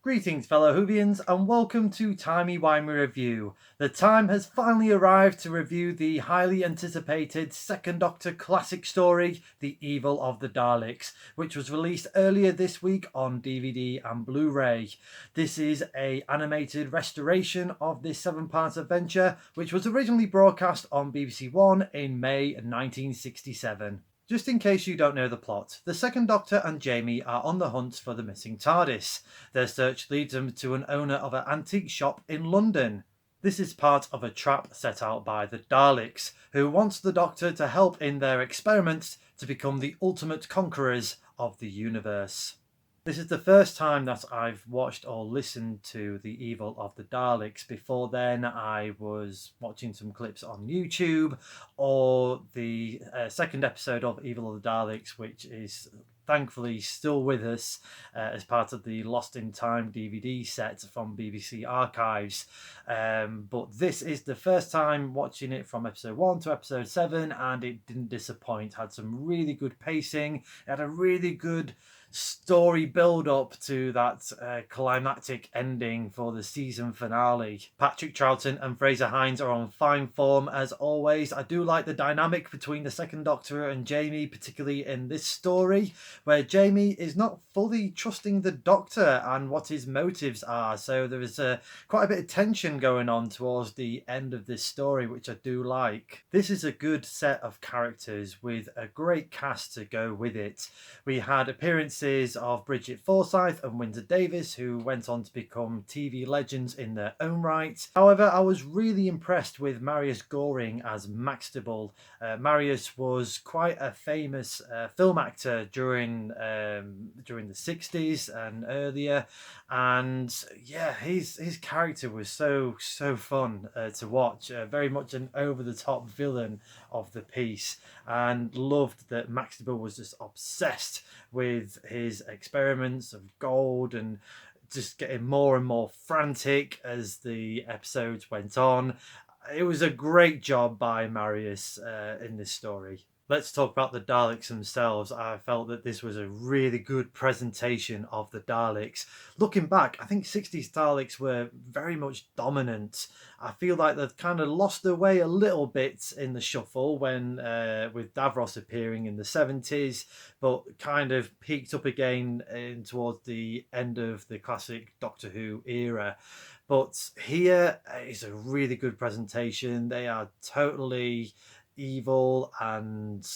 Greetings, fellow Whovians, and welcome to Timey Wimey Review. The time has finally arrived to review the highly anticipated Second Doctor classic story, The Evil of the Daleks, which was released earlier this week on DVD and Blu-ray. This is an animated restoration of this 7-part adventure, which was originally broadcast on BBC One in May 1967. Just in case you don't know the plot, the Second Doctor and Jamie are on the hunt for the missing Tardis. Their search leads them to an owner of an antique shop in London. This is part of a trap set out by the Daleks, who wants the Doctor to help in their experiments to become the ultimate conquerors of the universe. This is the first time that I've watched or listened to The Evil of the Daleks. Before then, I was watching some clips on YouTube or the second episode of Evil of the Daleks, which is thankfully still with us as part of the Lost in Time DVD set from BBC Archives. But this is the first time watching it from episode 1 to episode 7, and it didn't disappoint. It had some really good pacing. It had a really good story build up to that climactic ending for the season finale. Patrick Troughton and Fraser Hines are on fine form as always. I do like the dynamic between the Second Doctor and Jamie, particularly in this story, where Jamie is not fully trusting the Doctor and what his motives are. So there is quite a bit of tension going on towards the end of this story, which I do like. This is a good set of characters with a great cast to go with it. We had appearances of Bridget Forsyth and Windsor Davis, who went on to become TV legends in their own right. However, I was really impressed with Marius Goring as Maxtable. Marius was quite a famous film actor during the 60s and earlier, and yeah, his character was so fun to watch. Very much an over-the-top villain of the piece, and loved that Maxtable was just obsessed with his experiments of gold and just getting more and more frantic as the episodes went on. It was a great job by Marius in this story. Let's talk about the Daleks themselves. I felt that this was a really good presentation of the Daleks. Looking back, I think 60s Daleks were very much dominant. I feel like they've kind of lost their way a little bit in the shuffle when with Davros appearing in the 70s, but kind of peaked up again towards the end of the classic Doctor Who era. But here is a really good presentation. They are totally evil and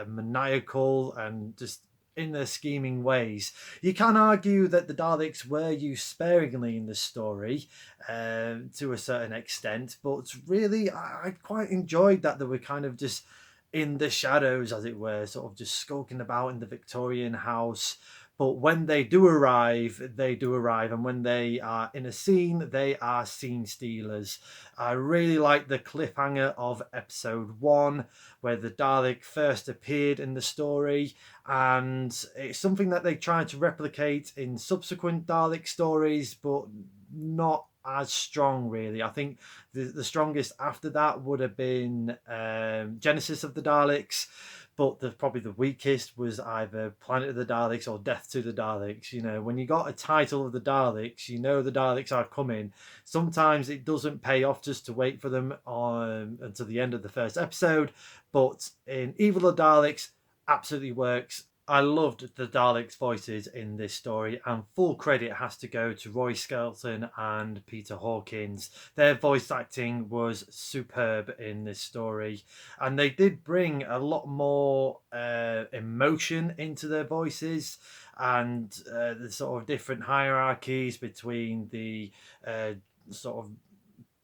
maniacal and just in their scheming ways. You can argue that the Daleks were used sparingly in the story to a certain extent, but really I quite enjoyed that they were kind of just in the shadows, as it were, sort of just skulking about in the Victorian house. But when they do arrive, and when they are in a scene, they are scene stealers. I really like the cliffhanger of episode 1, where the Dalek first appeared in the story, and it's something that they tried to replicate in subsequent Dalek stories, but not as strong, really. I think the strongest after that would have been Genesis of the Daleks, but probably the weakest was either Planet of the Daleks or Death to the Daleks. You know, when you got a title of the Daleks, you know the Daleks are coming. Sometimes it doesn't pay off just to wait for them until the end of the first episode, but in Evil of the Daleks, absolutely works. I loved the Daleks' voices in this story, and full credit has to go to Roy Skelton and Peter Hawkins. Their voice acting was superb in this story, and they did bring a lot more emotion into their voices, and the sort of different hierarchies between the sort of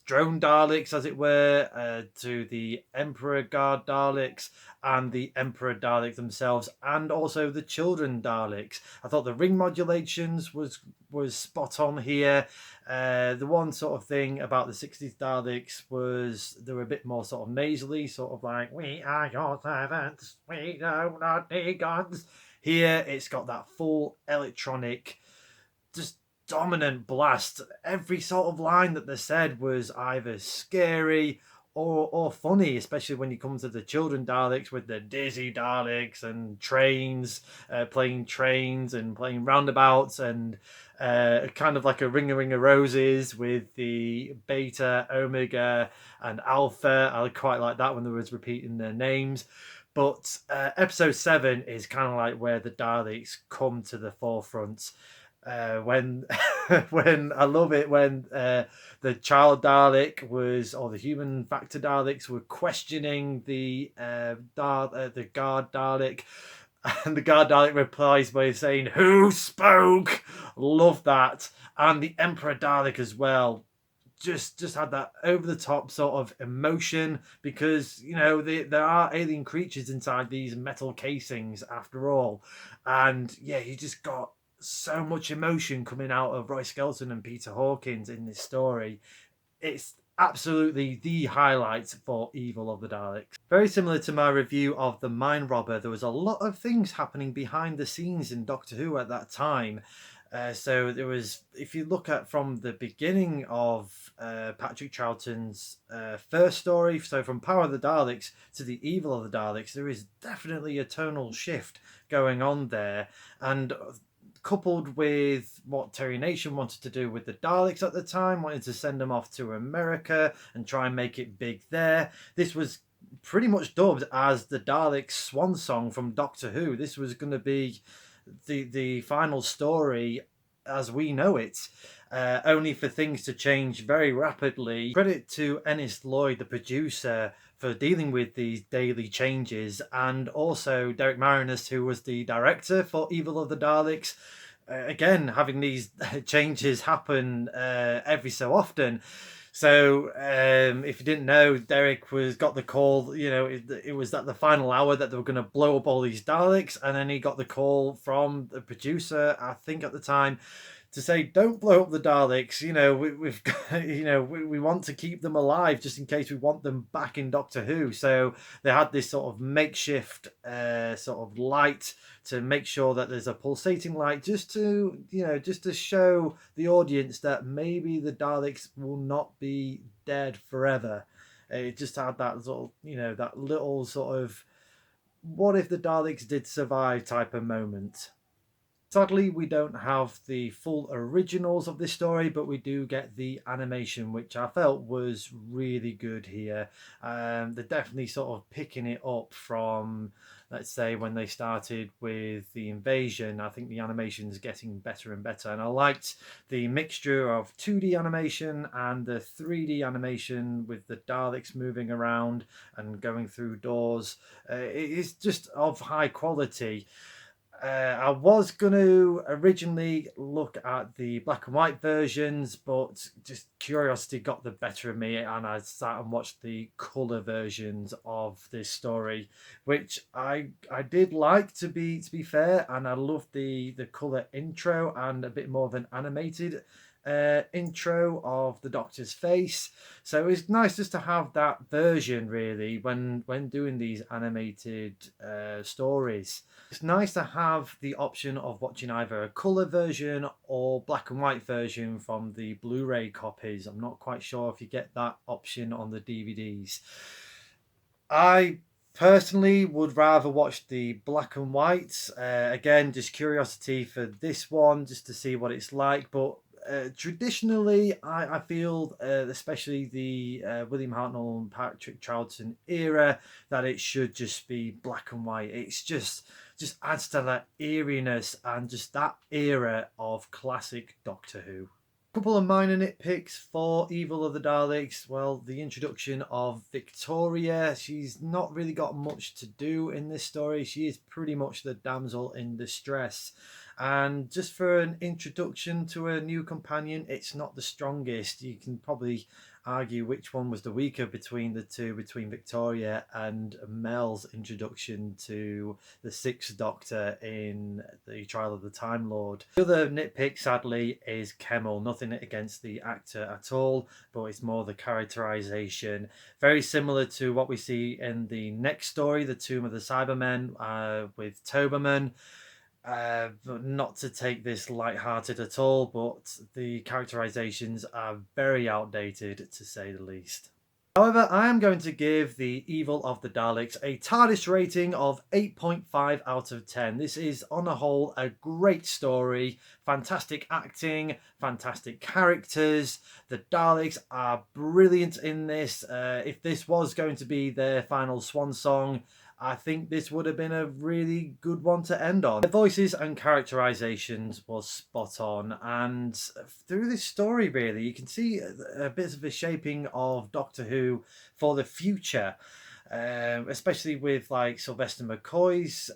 drone Daleks, as it were, to the Emperor Guard Daleks and the Emperor Daleks themselves, and also the children Daleks. I thought the ring modulations was spot on here. The one sort of thing about the 60s Daleks was they were a bit more sort of nasally, sort of like, "We are your servants, we do not need guns." Here it's got that full electronic, just dominant blast. Every sort of line that they said was either scary or funny, especially when you come to the children Daleks with the dizzy Daleks and trains, playing trains and playing roundabouts, and kind of like a Ring of Roses with the Beta, Omega, and Alpha. I quite like that when they was repeating their names. But episode 7 is kind of like where the Daleks come to the forefront. When when I love it when the child Dalek was, or the human factor Daleks were questioning the guard Dalek, and the guard Dalek replies by saying, "Who spoke?" Love that, and the Emperor Dalek as well. Just had that over the top sort of emotion, because there are alien creatures inside these metal casings after all, and yeah, you just got so much emotion coming out of Roy Skelton and Peter Hawkins in this story. It's absolutely the highlight for Evil of the Daleks. Very similar to my review of The Mind Robber, there was a lot of things happening behind the scenes in Doctor Who at that time. So there was, if you look at from the beginning of Patrick Troughton's first story, so from Power of the Daleks to the Evil of the Daleks, there is definitely a tonal shift going on there. And coupled with what Terry Nation wanted to do with the Daleks at the time, wanted to send them off to America and try and make it big there. This was pretty much dubbed as the Daleks' swan song from Doctor Who. This was going to be the final story as we know it, only for things to change very rapidly. Credit to Ennis Lloyd, the producer, for dealing with these daily changes, and also Derek Marinus, who was the director for Evil of the Daleks. Again, having these changes happen every so often. So, if you didn't know, Derek got the call. It was at the final hour that they were going to blow up all these Daleks, and then he got the call from the producer, I think at the time, to say, "Don't blow up the Daleks. We've got, we want to keep them alive just in case we want them back in Doctor Who." So they had this sort of makeshift sort of light to make sure that there's a pulsating light, just to show the audience that maybe the Daleks will not be dead forever. It just had that sort of, that little sort of, what if the Daleks did survive type of moment. Sadly, we don't have the full originals of this story, but we do get the animation, which I felt was really good here. They're definitely sort of picking it up from, let's say, when they started with the invasion. I think the animation's getting better and better, and I liked the mixture of 2D animation and the 3D animation with the Daleks moving around and going through doors. It is just of high quality. I was going to originally look at the black and white versions, but just curiosity got the better of me, and I sat and watched the colour versions of this story, which I did like, to be fair, and I loved the colour intro and a bit more of an animated intro of the Doctor's face. So it's nice just to have that version, really, when doing these animated stories. It's nice to have the option of watching either a colour version or black and white version from the Blu-ray copies. I'm not quite sure if you get that option on the DVDs. I personally would rather watch the black and whites. Again, just curiosity for this one, just to see what it's like. But traditionally, I feel, especially the William Hartnell and Patrick Troughton era, that it should just be black and white. It's just adds to that eeriness and just that era of classic Doctor Who. Couple of minor nitpicks for Evil of the Daleks. Well, the introduction of Victoria. She's not really got much to do in this story. She is pretty much the damsel in distress. And just for an introduction to a new companion, it's not the strongest. You can probably argue which one was the weaker between the two, between Victoria and Mel's introduction to the Sixth Doctor in the Trial of the Time Lord. The other nitpick, sadly, is Kemmel. Nothing against the actor at all, but it's more the characterization. Very similar to what we see in the next story, The Tomb of the Cybermen, with Toberman. Not to take this light-hearted at all, but the characterizations are very outdated, to say the least. However, I am going to give The Evil of the Daleks a Tardis rating of 8.5 out of 10. This is, on a whole, a great story, fantastic acting, fantastic characters. The Daleks are brilliant in this. If this was going to be their final swan song, I think this would have been a really good one to end on. The voices and characterizations was spot on, and through this story, really, you can see a bit of a shaping of Doctor Who for the future. Especially with like Sylvester McCoy's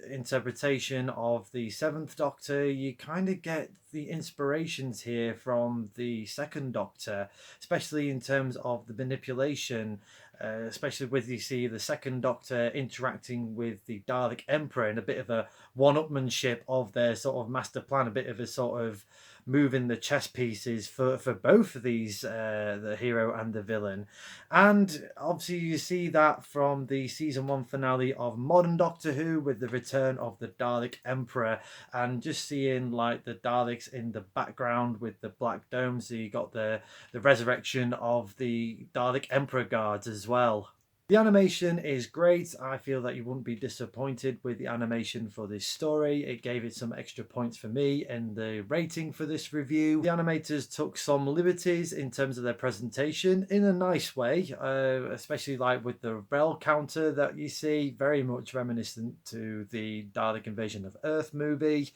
interpretation of the Seventh Doctor, you kind of get the inspirations here from the Second Doctor, especially in terms of the manipulation. Especially with you see the Second Doctor interacting with the Dalek Emperor in a bit of a one-upmanship of their sort of master plan, a bit of a sort of moving the chess pieces for both of these, the hero and the villain. And obviously you see that from the season 1 finale of modern Doctor Who with the return of the Dalek Emperor, and just seeing like the Daleks in the background with the black dome. So you got the resurrection of the Dalek Emperor guards as well. The animation is great. I feel that you wouldn't be disappointed with the animation for this story. It gave it some extra points for me in the rating for this review. The animators took some liberties in terms of their presentation in a nice way, especially like with the bell counter that you see, very much reminiscent to the Dalek Invasion of Earth movie.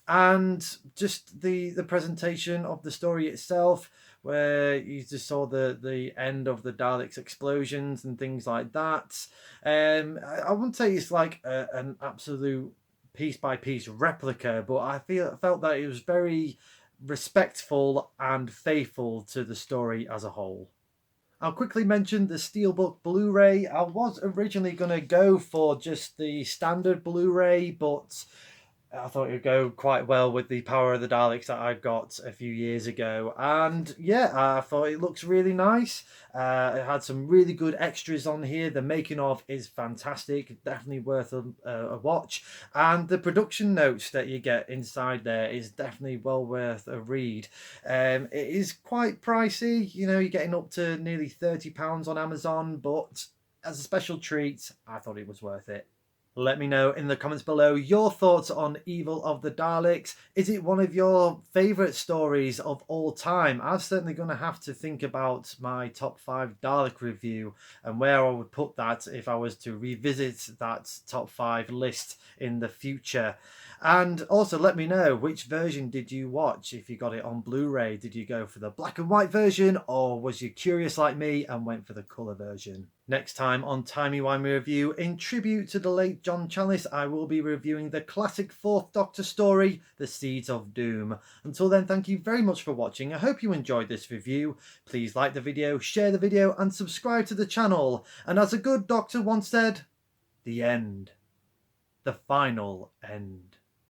And just the presentation of the story itself, where you just saw the end of the Daleks explosions and things like that. I wouldn't say it's like an absolute piece by piece replica, but I felt that it was very respectful and faithful to the story as a whole. I'll quickly mention the Steelbook Blu-ray. I was originally going to go for just the standard Blu-ray, but I thought it would go quite well with the Power of the Daleks that I got a few years ago. And yeah, I thought it looks really nice. It had some really good extras on here. The making of is fantastic. Definitely worth a watch. And the production notes that you get inside there is definitely well worth a read. It is quite pricey. You know, you're getting up to nearly £30 on Amazon. But as a special treat, I thought it was worth it. Let me know in the comments below your thoughts on Evil of the Daleks. Is it one of your favourite stories of all time? I'm certainly going to have to think about my top 5 Dalek review and where I would put that if I was to revisit that top 5 list in the future. And also let me know, which version did you watch? If you got it on Blu-ray, did you go for the black and white version, or was you curious like me and went for the colour version? Next time on Timey Wimey Review, in tribute to the late John Challis, I will be reviewing the classic 4th Doctor story, The Seeds of Doom. Until then, thank you very much for watching. I hope you enjoyed this review. Please like the video, share the video and subscribe to the channel. And as a good doctor once said, the end. The final end.